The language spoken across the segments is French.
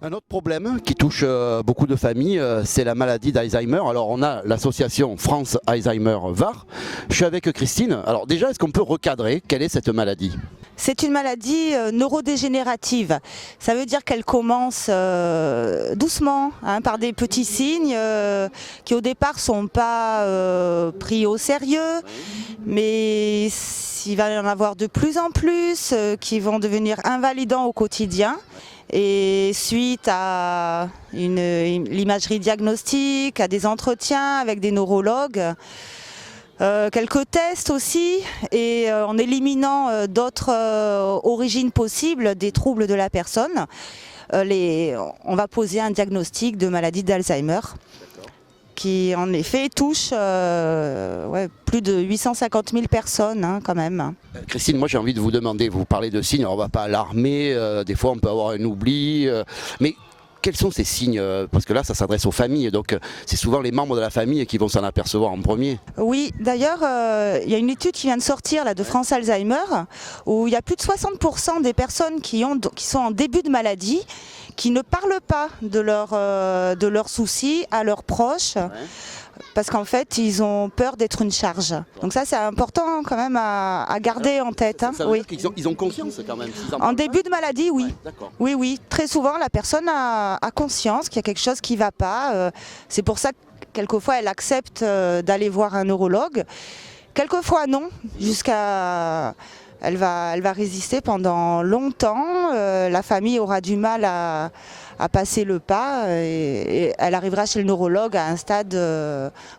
Un autre problème qui touche beaucoup de familles, c'est la maladie d'Alzheimer. Alors on a l'association France Alzheimer Var. Je suis avec Christine. Alors déjà, est-ce qu'on peut recadrer quelle est cette maladie ? C'est une maladie neurodégénérative. Ça veut dire qu'elle commence doucement, par des petits signes qui au départ sont pas pris au sérieux, mais il va y en avoir de plus en plus qui vont devenir invalidants au quotidien. Et suite à l'imagerie diagnostique, à des entretiens avec des neurologues, quelques tests aussi, et en éliminant d'autres origines possibles des troubles de la personne, on va poser un diagnostic de maladie d'Alzheimer qui en effet touche plus de 850 000 personnes quand même. Christine, moi j'ai envie de vous demander, vous parlez de signes, alors on ne va pas alarmer, des fois on peut avoir un oubli, mais quels sont ces signes ? Parce que là ça s'adresse aux familles, donc c'est souvent les membres de la famille qui vont s'en apercevoir en premier. Oui, d'ailleurs il y a une étude qui vient de sortir là, de France Alzheimer, où il y a plus de 60% des personnes qui sont en début de maladie, qui ne parlent pas de leurs soucis à leurs proches, parce qu'en fait ils ont peur d'être une charge. Donc ça c'est important quand même à garder en tête. Ça veut dire qu'ils ont conscience quand même. En début de maladie, oui. Oui, très souvent la personne a conscience qu'il y a quelque chose qui ne va pas. C'est pour ça que quelquefois elle accepte d'aller voir un neurologue. Quelquefois non, Elle va résister pendant longtemps, la famille aura du mal à passer le pas et elle arrivera chez le neurologue à un stade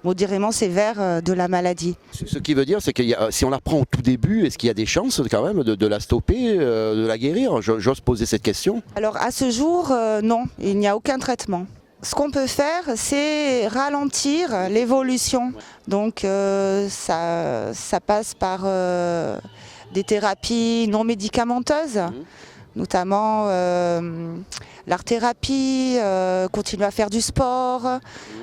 modérément sévère de la maladie. Ce qui veut dire, c'est que si on la prend au tout début, est-ce qu'il y a des chances quand même de la stopper, de la guérir ? J'ose poser cette question. Alors à ce jour, non, il n'y a aucun traitement. Ce qu'on peut faire, c'est ralentir l'évolution. Donc ça passe par des thérapies non médicamenteuses, notamment l'art-thérapie, continuer à faire du sport,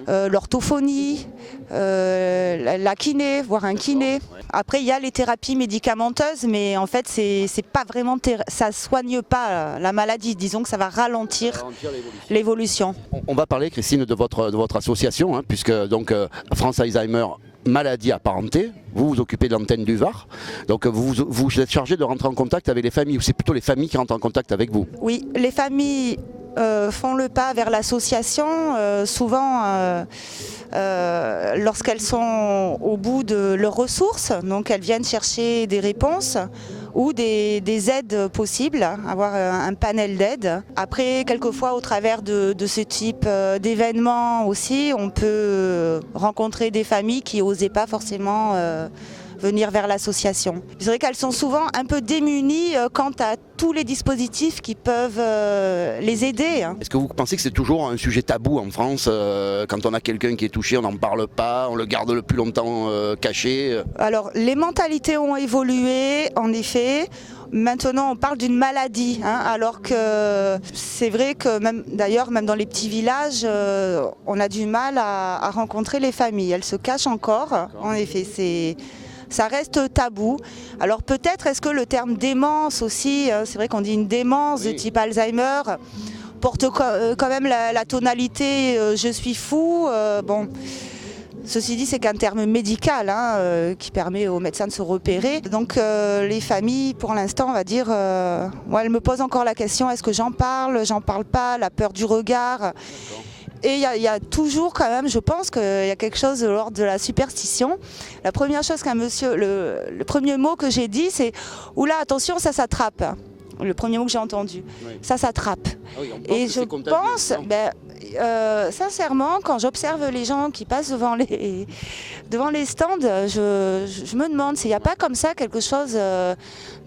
l'orthophonie, la kiné, voire un kiné. Après, il y a les thérapies médicamenteuses, mais en fait, c'est pas vraiment ça soigne pas la maladie. Disons que ça va ralentir l'évolution. On va parler, Christine, de votre association, puisque donc France Alzheimer maladie apparentée, vous vous occupez de l'antenne du Var, donc vous êtes chargé de rentrer en contact avec les familles, ou c'est plutôt les familles qui rentrent en contact avec vous ? Oui, les familles font le pas vers l'association, souvent lorsqu'elles sont au bout de leurs ressources, donc elles viennent chercher des réponses ou des aides possibles, avoir un panel d'aides. Après, quelquefois, au travers de ce type d'événements aussi, on peut rencontrer des familles qui n'osaient pas forcément venir vers l'association. C'est vrai qu'elles sont souvent un peu démunies quant à tous les dispositifs qui peuvent les aider. Est-ce que vous pensez que c'est toujours un sujet tabou en France ? Quand on a quelqu'un qui est touché, on n'en parle pas, on le garde le plus longtemps caché ? Alors, les mentalités ont évolué, en effet. Maintenant, on parle d'une maladie, alors que c'est vrai que même dans les petits villages, on a du mal à rencontrer les familles. Elles se cachent encore. En effet, ça reste tabou. Alors peut-être est-ce que le terme démence aussi, c'est vrai qu'on dit une démence de type Alzheimer, porte quand même la tonalité je suis fou. Bon. Ceci dit, c'est qu'un terme médical qui permet aux médecins de se repérer. Donc les familles, pour l'instant, on va dire, elles me posent encore la question, est-ce que j'en parle pas, la peur du regard. Et il y a toujours quand même, je pense qu'il y a quelque chose de l'ordre de la superstition. La première chose qu'un monsieur, le premier mot que j'ai dit, c'est « Oula, attention, ça s'attrape ». Le premier mot que j'ai entendu, ça s'attrape. Ah oui, et je pense, sincèrement, quand j'observe les gens qui passent devant les stands, je me demande s'il n'y a pas comme ça quelque chose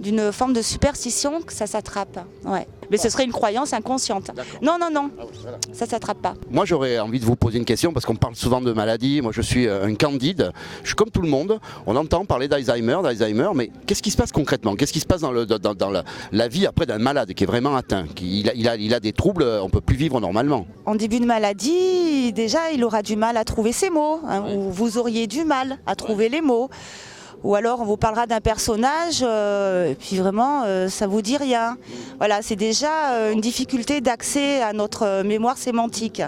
d'une forme de superstition que ça s'attrape. Ouais. Mais ce serait une croyance inconsciente. Non, Ah oui, voilà. ça ne s'attrape pas. Moi j'aurais envie de vous poser une question parce qu'on parle souvent de maladies. Moi je suis un candide, je suis comme tout le monde. On entend parler d'Alzheimer, mais qu'est-ce qui se passe concrètement ? Qu'est-ce qui se passe dans la vie après d'un malade qui est vraiment atteint ? Il a des troubles, on ne peut plus vivre normalement. En début de maladie, déjà il aura du mal à trouver ses mots, ou vous auriez du mal à trouver les mots. ou alors on vous parlera d'un personnage, et puis vraiment ça vous dit rien. Voilà, c'est déjà une difficulté d'accès à notre mémoire sémantique,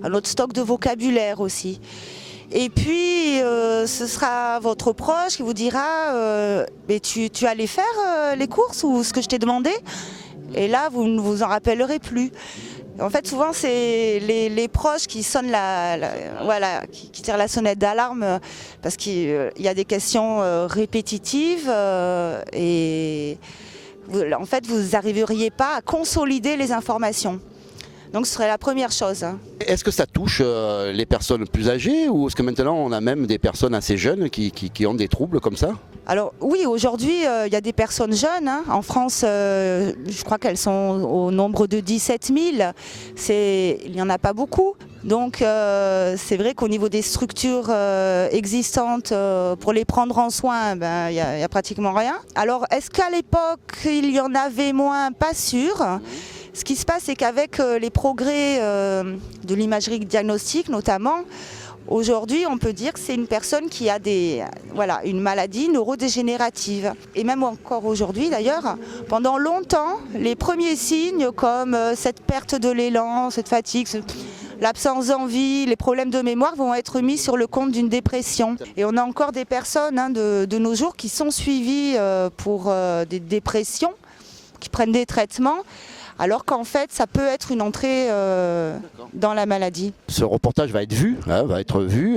à notre stock de vocabulaire aussi. Et puis ce sera votre proche qui vous dira mais tu allais faire les courses ou ce que je t'ai demandé? Et là vous ne vous en rappellerez plus. En fait, souvent, c'est les proches qui sonnent voilà, qui tirent la sonnette d'alarme parce qu'il y a des questions répétitives et en fait, vous n'arriveriez pas à consolider les informations. Donc, ce serait la première chose. Est-ce que ça touche les personnes plus âgées ou est-ce que maintenant on a même des personnes assez jeunes qui ont des troubles comme ça? Alors oui, aujourd'hui, il y a des personnes jeunes. Hein. En France, je crois qu'elles sont au nombre de 17 000. Il n'y en a pas beaucoup. Donc c'est vrai qu'au niveau des structures existantes, pour les prendre en soin, il y a pratiquement rien. Alors est-ce qu'à l'époque, il y en avait moins? Pas sûr. Ce qui se passe, c'est qu'avec les progrès de l'imagerie diagnostique notamment, aujourd'hui, on peut dire que c'est une personne qui a une maladie neurodégénérative. Et même encore aujourd'hui d'ailleurs, pendant longtemps, les premiers signes comme cette perte de l'élan, cette fatigue, l'absence d'envie, les problèmes de mémoire vont être mis sur le compte d'une dépression. Et on a encore des personnes de nos jours qui sont suivies pour des dépressions, qui prennent des traitements, alors qu'en fait, ça peut être une entrée dans la maladie. Ce reportage va être vu,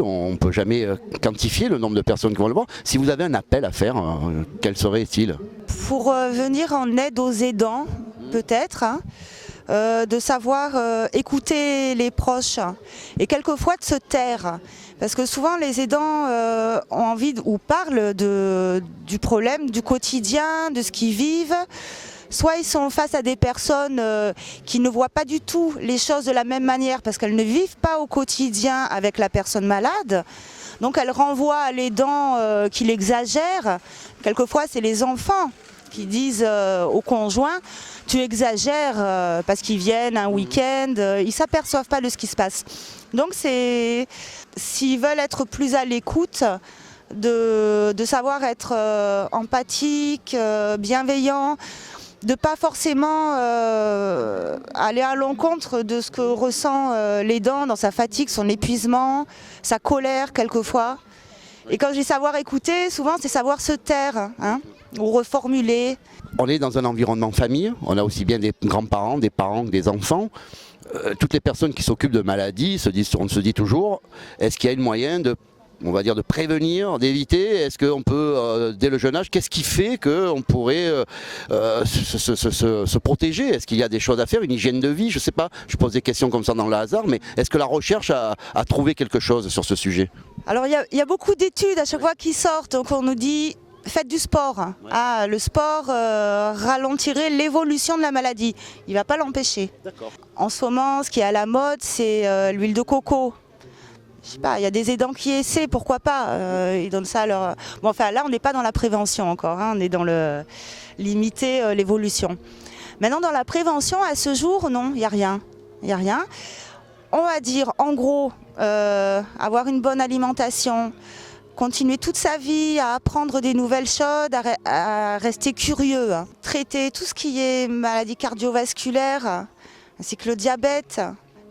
on ne peut jamais quantifier le nombre de personnes qui vont le voir. Si vous avez un appel à faire, quel serait-il? Pour venir en aide aux aidants, peut-être, de savoir écouter les proches et quelquefois de se taire. Parce que souvent les aidants ont envie ou parlent du problème, du quotidien, de ce qu'ils vivent. Soit ils sont face à des personnes qui ne voient pas du tout les choses de la même manière parce qu'elles ne vivent pas au quotidien avec la personne malade. Donc elles renvoient à l'aidant qui l'exagère. Quelquefois c'est les enfants qui disent au conjoint « tu exagères » parce qu'ils viennent un week-end, ils ne s'aperçoivent pas de ce qui se passe. Donc s'ils veulent être plus à l'écoute, de savoir être empathique, bienveillant, de ne pas forcément aller à l'encontre de ce que ressent l'aidant dans sa fatigue, son épuisement, sa colère quelquefois. Et quand je dis savoir écouter, souvent c'est savoir se taire, ou reformuler. On est dans un environnement famille, on a aussi bien des grands-parents, des parents que des enfants. Toutes les personnes qui s'occupent de maladies, on se dit toujours, est-ce qu'il y a un moyen de prévenir, d'éviter? Est-ce qu'on peut, dès le jeune âge, qu'est-ce qui fait qu'on pourrait se protéger? Est-ce qu'il y a des choses à faire, une hygiène de vie? Je ne sais pas, je pose des questions comme ça dans le hasard, mais est-ce que la recherche a trouvé quelque chose sur ce sujet? Alors il y a beaucoup d'études à chaque fois qui sortent, donc on nous dit faites du sport. Ouais. Le sport ralentirait l'évolution de la maladie, il ne va pas l'empêcher. En ce moment, ce qui est à la mode, c'est l'huile de coco. Je sais pas, il y a des aidants qui essaient, pourquoi pas, ils donnent ça à leur... Bon, enfin là on n'est pas dans la prévention encore, on est dans limiter l'évolution. Maintenant dans la prévention, à ce jour, non, il n'y a rien. On va dire en gros, avoir une bonne alimentation, continuer toute sa vie à apprendre des nouvelles choses, à rester curieux, traiter tout ce qui est maladie cardiovasculaire, ainsi que le diabète.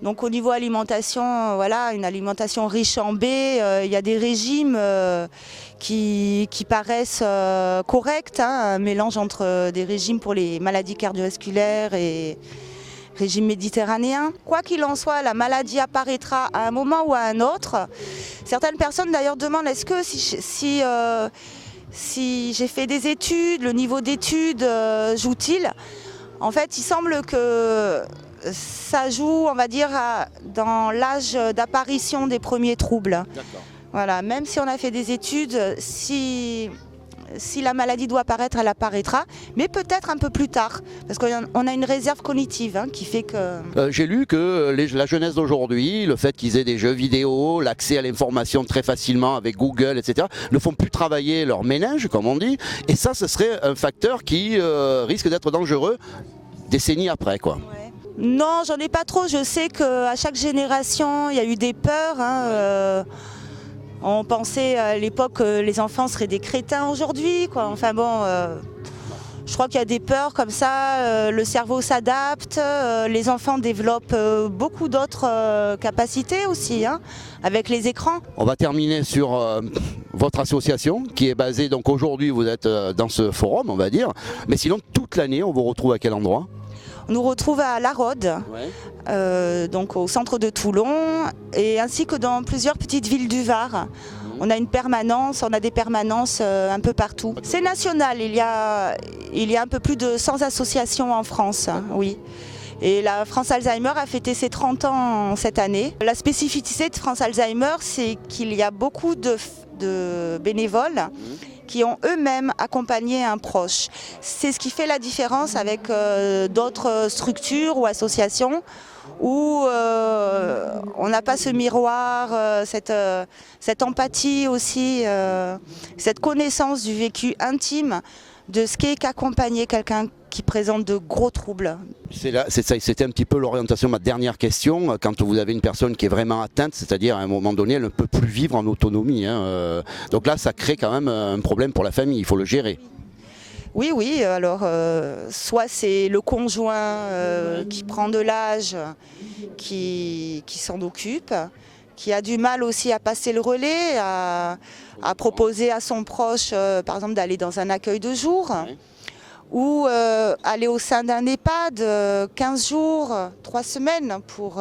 Donc au niveau alimentation, voilà, une alimentation riche en B, il y a des régimes qui paraissent corrects, un mélange entre des régimes pour les maladies cardiovasculaires et régime méditerranéen. Quoi qu'il en soit, la maladie apparaîtra à un moment ou à un autre. Certaines personnes d'ailleurs demandent est-ce que si j'ai fait des études, le niveau d'études joue-t-il? En fait, il semble que ça joue, on va dire, dans l'âge d'apparition des premiers troubles. Voilà, même si on a fait des études, si la maladie doit apparaître, elle apparaîtra, mais peut-être un peu plus tard, parce qu'on a une réserve cognitive qui fait que... J'ai lu que la jeunesse d'aujourd'hui, le fait qu'ils aient des jeux vidéo, l'accès à l'information très facilement avec Google, etc., ne font plus travailler leur méninge, comme on dit, et ça, ce serait un facteur qui risque d'être dangereux décennies après, quoi. Ouais. Non, j'en ai pas trop. Je sais qu'à chaque génération, il y a eu des peurs. On pensait à l'époque que les enfants seraient des crétins aujourd'hui, quoi. Enfin bon, je crois qu'il y a des peurs comme ça, le cerveau s'adapte, les enfants développent beaucoup d'autres capacités aussi, hein, avec les écrans. On va terminer sur votre association qui est basée, donc aujourd'hui vous êtes dans ce forum, on va dire, mais sinon toute l'année on vous retrouve à quel endroit? On nous retrouve à La Rode, donc au centre de Toulon, et ainsi que dans plusieurs petites villes du Var. On a des permanences un peu partout. C'est national, il y a un peu plus de 100 associations en France, oui. Et la France Alzheimer a fêté ses 30 ans cette année. La spécificité de France Alzheimer, c'est qu'il y a beaucoup de bénévoles qui ont eux-mêmes accompagné un proche. C'est ce qui fait la différence avec d'autres structures ou associations où on n'a pas ce miroir, cette empathie aussi, cette connaissance du vécu intime de ce qu'est qu'accompagner quelqu'un qui présente de gros troubles. C'était un petit peu l'orientation de ma dernière question. Quand vous avez une personne qui est vraiment atteinte, c'est-à-dire à un moment donné, elle ne peut plus vivre en autonomie. Donc là, ça crée quand même un problème pour la famille, il faut le gérer. Oui, alors soit c'est le conjoint qui prend de l'âge, qui s'en occupe, qui a du mal aussi à passer le relais, à proposer à son proche, par exemple, d'aller dans un accueil de jour, ou aller au sein d'un EHPAD 15 jours, 3 semaines pour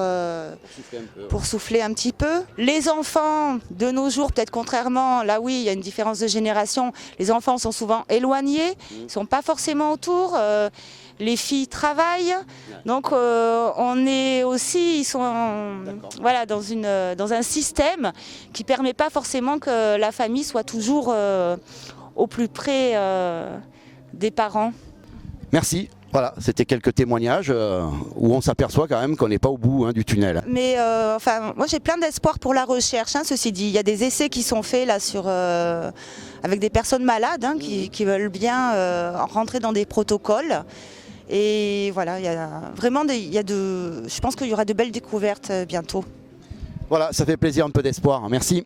souffler un petit peu. Les enfants, de nos jours, peut-être contrairement, là oui, il y a une différence de génération, les enfants sont souvent éloignés, ils ne sont pas forcément autour. Les filles travaillent, donc on est aussi, ils sont dans un système qui ne permet pas forcément que la famille soit toujours au plus près des parents. Merci. Voilà, c'était quelques témoignages où on s'aperçoit quand même qu'on n'est pas au bout du tunnel. Mais moi j'ai plein d'espoir pour la recherche, ceci dit. Il y a des essais qui sont faits là avec des personnes malades qui veulent bien rentrer dans des protocoles. Et voilà, il y a vraiment je pense qu'il y aura de belles découvertes bientôt. Voilà, ça fait plaisir, un peu d'espoir. Merci.